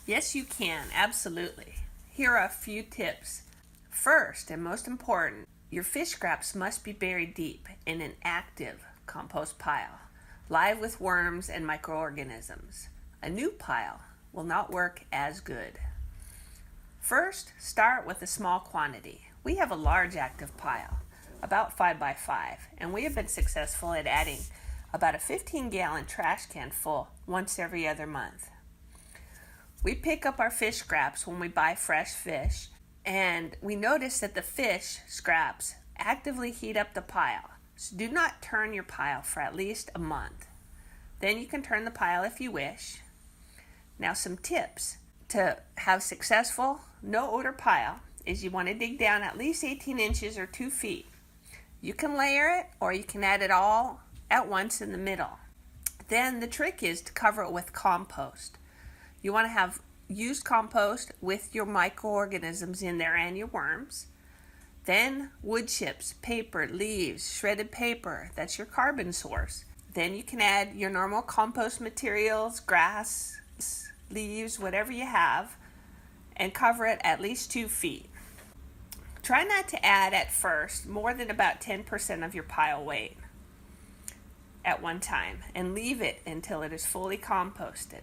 Yes, you can, absolutely. Here are a few tips. First, and most important, your fish scraps must be buried deep in an active compost pile, live with worms and microorganisms. A new pile will not work as good. First, start with a small quantity. We have a large active pile, about 5 by 5, and we have been successful at adding about a 15-gallon trash can full once every other month. We pick up our fish scraps when we buy fresh fish, and we notice that the fish scraps actively heat up the pile. So do not turn your pile for at least a month. Then you can turn the pile if you wish. Now, some tips to have successful no odor pile is you want to dig down at least 18 inches or 2 feet. You can layer it or you can add it all at once in the middle. Then the trick is to cover it with compost. You want to have used compost with your microorganisms in there and your worms. Then wood chips, paper, leaves, shredded paper, that's your carbon source. Then you can add your normal compost materials, grass, leaves, whatever you have, and cover it at least 2 feet. Try not to add at first more than about 10% of your pile weight at one time, and leave it until it is fully composted.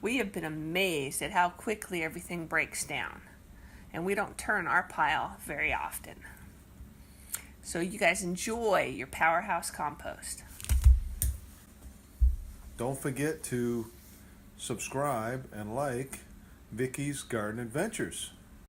We have been amazed at how quickly everything breaks down, and we don't turn our pile very often. So you guys enjoy your powerhouse compost. Don't forget to subscribe and like Vicky's Garden Adventures.